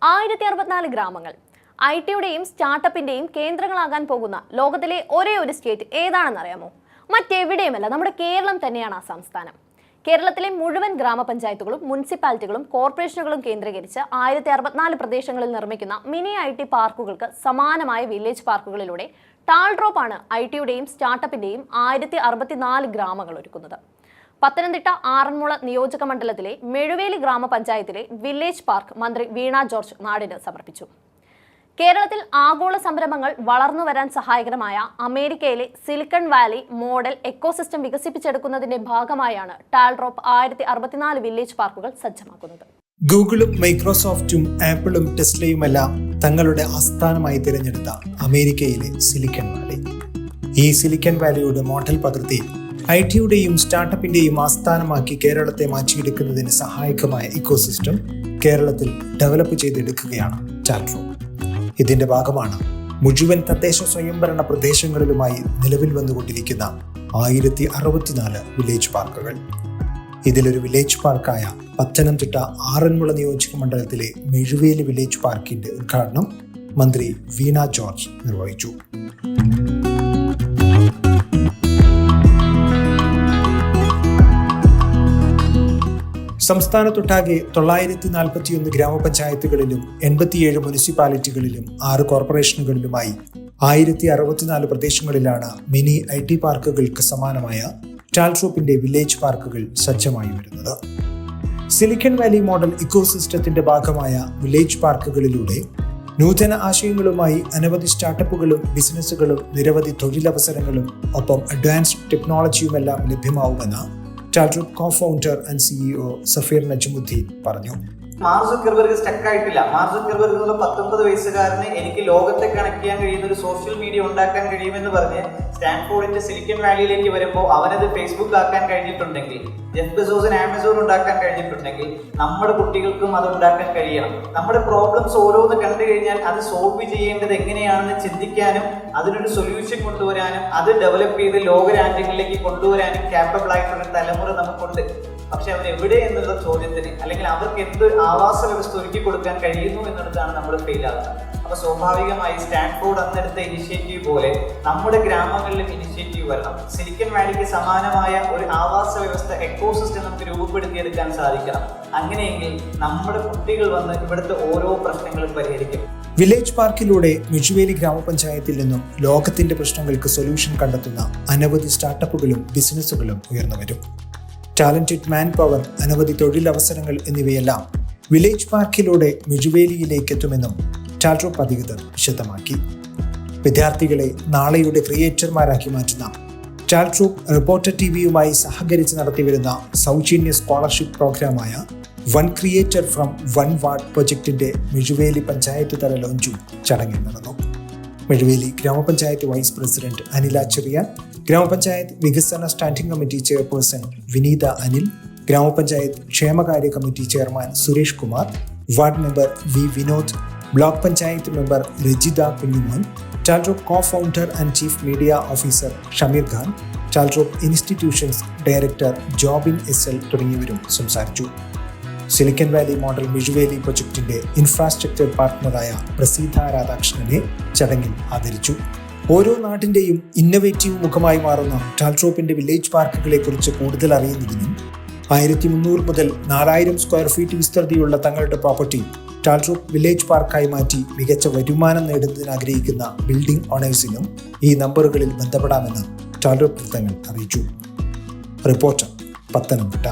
1064 ഗ്രാമങ്ങൾ. ഐടിയുടെയും സ്റ്റാർട്ടപ്പിന്റെയും കേന്ദ്രങ്ങളാകാൻ പോകുന്ന ലോകത്തിലെ ഒരേ ഒരു സ്റ്റേറ്റ് ഏതാണെന്നറിയാമോ? മറ്റെവിടെയുമല്ല, നമ്മുടെ കേരളം തന്നെയാണ് ആ സംസ്ഥാനം. കേരളത്തിലെ മുഴുവൻ ഗ്രാമപഞ്ചായത്തുകളും മുനിസിപ്പാലിറ്റികളും കോർപ്പറേഷനുകളും കേന്ദ്രീകരിച്ച് 1064 പ്രദേശങ്ങളിൽ നിർമ്മിക്കുന്ന മിനി ഐടി പാർക്കുകൾക്ക് സമാനമായ വില്ലേജ് പാർക്കുകളിലൂടെ ടാൾ ഡ്രോപ്പാണ് ഐടിയുടെയും സ്റ്റാർട്ടപ്പിന്റെയും 1064 ഗ്രാമങ്ങൾ ഒരുക്കുന്നത്. പത്തനംതിട്ട ആറന്മുള നിയോജക മണ്ഡലത്തിലെ മെഴുവേലി ഗ്രാമപഞ്ചായത്തിലെ വില്ലേജ് പാർക്ക് മന്ത്രി വീണ ജോർജ് നാടിന് സമർപ്പിച്ചു. കേരളത്തിൽ ആഗോള സംരംഭങ്ങൾ വളർന്നു വരാൻ സഹായകരമായ അമേരിക്കയിലെ സിലിക്കൺ വാലി മോഡൽ എക്കോസിസ്റ്റം വികസിപ്പിച്ചെടുക്കുന്നതിന്റെ ഭാഗമായാണ് ടാൾ ഡ്രോപ്പ് 1064 വില്ലേജ് പാർക്കുകൾ സജ്ജമാക്കുന്നത്. ഗൂഗിളും മൈക്രോസോഫ്റ്റും ആപ്പിളും ടെസ്ലയുമെല്ലാം തങ്ങളുടെ ആസ്ഥാനമായി തിരഞ്ഞെടുത്ത അമേരിക്കയിലെ സിലിക്കൺ വാലി. ഈ സിലിക്കൺ വാലിയുടെ മോഡൽ പകർത്തി ഐടിയുടെയും സ്റ്റാർട്ടപ്പിന്റെയും ആസ്ഥാനമാക്കി കേരളത്തെ മാറ്റിയെടുക്കുന്നതിന് സഹായകമായ ഇക്കോസിസ്റ്റം കേരളത്തിൽ ഡെവലപ്പ് ചെയ്തെടുക്കുകയാണ് ടാൾ ഡ്രോപ്പ്. ഇതിന്റെ ഭാഗമാണ് മുഴുവൻ തദ്ദേശ സ്വയംഭരണ പ്രദേശങ്ങളിലുമായി നിലവിൽ വന്നുകൊണ്ടിരിക്കുന്ന 1064 വില്ലേജ് പാർക്കുകൾ. ഇതിലൊരു വില്ലേജ് പാർക്കായ പത്തനംതിട്ട ആറന്മുള നിയോജക മണ്ഡലത്തിലെ മെഴുവേലി വില്ലേജ് പാർക്കിന്റെ ഉദ്ഘാടനം മന്ത്രി വീണ ജോർജ് നിർവഹിച്ചു. സംസ്ഥാനത്തൊട്ടാകെ 941 ഗ്രാമപഞ്ചായത്തുകളിലും 87 മുനിസിപ്പാലിറ്റികളിലും 6 കോർപ്പറേഷനുകളിലുമായി 1064 പ്രദേശങ്ങളിലാണ് മിനി ഐടി പാർക്കുകൾക്ക് സമാനമായ ടാൾ ഡ്രോപ്പിന്റെ വില്ലേജ് പാർക്കുകൾ സജ്ജമായി വരുന്നത്. സിലിക്കൺ വാലി മോഡൽ ഇക്കോസിസ്റ്റത്തിന്റെ ഭാഗമായ വില്ലേജ് പാർക്കുകളിലൂടെ നൂതന ആശയങ്ങളുമായി അനവധി സ്റ്റാർട്ടപ്പുകളും ബിസിനസ്സുകളും നിരവധി തൊഴിലവസരങ്ങളും ഒപ്പം അഡ്വാൻസ്ഡ് ടെക്നോളജിയുമെല്ലാം ലഭ്യമാവുമെന്ന് Tall Drop cofounder and CEO Safeer Najmuddin പറഞ്ഞു. മാർക്ക് സുക്കർബർഗ് സ്റ്റക്ക് ആയിട്ടില്ല. മാർക്ക് സുക്കർബർഗ് എന്നുള്ള 19 വയസ്സുകാരന് എനിക്ക് ലോകത്തെ കണക്ട് ചെയ്യാൻ കഴിയുന്ന ഒരു സോഷ്യൽ മീഡിയ ഉണ്ടാക്കാൻ കഴിയുമെന്ന് പറഞ്ഞ് സ്റ്റാൻഫോർഡിന്റെ സിലിക്കൺ വാലിയിലേക്ക് വരുമ്പോൾ അവനത് ഫേസ്ബുക്ക് ആക്കാൻ കഴിഞ്ഞിട്ടുണ്ടെങ്കിൽ, ജെഫ് ബെസോസിന് ആമസോൺ ഉണ്ടാക്കാൻ കഴിഞ്ഞിട്ടുണ്ടെങ്കിൽ നമ്മുടെ കുട്ടികൾക്കും അത് ഉണ്ടാക്കാൻ കഴിയണം. നമ്മുടെ പ്രോബ്ലംസ് ഓരോന്ന് കണ്ടു കഴിഞ്ഞാൽ അത് സോൾവ് ചെയ്യേണ്ടത് എങ്ങനെയാണെന്ന് ചിന്തിക്കാനും അതിനൊരു സൊല്യൂഷൻ കൊണ്ടുവരാനും അത് ഡെവലപ്പ് ചെയ്ത് ലോക രാജ്യങ്ങളിലേക്ക് കൊണ്ടുവരാനും ക്യാപ്പബിൾ ആയിട്ടുള്ള തലമുറ നമുക്കുണ്ട്. പക്ഷെ അവർ എവിടെ എന്നുള്ള ചോദ്യത്തിന് അല്ലെങ്കിൽ അവർക്ക് എന്ത് ആവാസ വ്യവസ്ഥ ഒരുക്കി കൊടുക്കാൻ കഴിയുന്നു എന്നിടത്താണ് നമ്മൾ ഫെയിൽ ആകുന്നത്. അപ്പൊ സ്വാഭാവികമായി സ്റ്റാൻഫോർഡ് അന്നെടുത്ത ഇനിഷ്യേറ്റീവ് പോലെ നമ്മുടെ ഗ്രാമങ്ങളിലും ഇനിഷ്യേറ്റീവ് വരണം. സിലിക്കൺ വാലിക്ക് സമാനമായ ഒരു ആവാസ വ്യവസ്ഥ എക്കോസിസ്റ്റം നമുക്ക് രൂപപ്പെടുത്തിയെടുക്കാൻ സാധിക്കണം. അങ്ങനെയെങ്കിൽ നമ്മുടെ കുട്ടികൾ വന്ന് ഇവിടുത്തെ ഓരോ പ്രശ്നങ്ങളും പരിഹരിക്കും. വില്ലേജ് പാർക്കിലൂടെ മെഴുവേലി ഗ്രാമപഞ്ചായത്തിൽ നിന്നും ലോകത്തിന്റെ പ്രശ്നങ്ങൾക്ക് സൊല്യൂഷൻ കണ്ടെത്തുന്ന അനവധി സ്റ്റാർട്ടപ്പുകളും ബിസിനസ്സുകളും ഉയർന്നു വരും. ടാലന്റഡ് മാൻ പവർ, അനവധി തൊഴിലവസരങ്ങൾ എന്നിവയെല്ലാം വില്ലേജ് പാർക്കിലൂടെ മെഴുവേലിയിലേക്ക് എത്തുമെന്നും ടാൾ ഡ്രോപ്പ് അധികൃതർ വിശദമാക്കി. വിദ്യാർത്ഥികളെ നാളെയുടെ ക്രിയേറ്റർമാരാക്കി മാറ്റുന്ന ടാൾ ഡ്രോപ്പ് റിപ്പോർട്ടർ ടിവിയുമായി സഹകരിച്ച് നടത്തിവരുന്ന സൗജന്യ സ്കോളർഷിപ്പ് പ്രോഗ്രാമായ one creator from one ward പ്രൊജക്ടിന്റെ മെഴുവേലി പഞ്ചായത്ത് തല ലോഞ്ചും ചടങ്ങിൽ നടന്നു. മെഴുവേലി ഗ്രാമപഞ്ചായത്ത് വൈസ് പ്രസിഡന്റ് അനില ചെറിയാൻ, ഗ്രാമപഞ്ചായത്ത് വികസന standing committee chairperson Vineetha Anil, grama panchayat ക്ഷേമകാര്യ committee chairman Suresh Kumar, ward member V Vinod, block panchayat member Rajitha Kunjumon, Tall Drop cofounder and chief media officer Shameer Khan, Tall Drop institutions director Jobin SL തുടങ്ങിയവരും സംസാരിച്ചു. സിലിക്കൺ വാലി മോഡൽ മെഴുവേലി പ്രൊജക്ടിന്റെ ഇൻഫ്രാസ്ട്രക്ചർ പാർട്ട്ണറായ പ്രസീത രാധാകൃഷ്ണനെ ചടങ്ങിൽ ആദരിച്ചു. ഓരോ നാട്ടിന്റെയും ഇന്നൊവേറ്റീവ് മുഖമായി മാറുന്ന ടാൾ ഡ്രോപ്പിന്റെ വില്ലേജ് പാർക്കുകളെ കുറിച്ച് കൂടുതൽ അറിയുന്നതിനും 1300 മുതൽ 4000 സ്ക്വയർ ഫീറ്റ് വിസ്തൃതിയുള്ള തങ്ങളുടെ പ്രോപ്പർട്ടി ടാൾ ഡ്രോപ്പ് വില്ലേജ് പാർക്കായി മാറ്റി മികച്ച വരുമാനം നേടുന്നതിന് ആഗ്രഹിക്കുന്ന ബിൽഡിംഗ് ഓണേഴ്സിനും ഈ നമ്പറുകളിൽ ബന്ധപ്പെടാമെന്ന് ടാൾ ഡ്രോപ്പ് വൃത്തങ്ങൾ അറിയിച്ചു. റിപ്പോർട്ടർ, പത്തനംതിട്ട.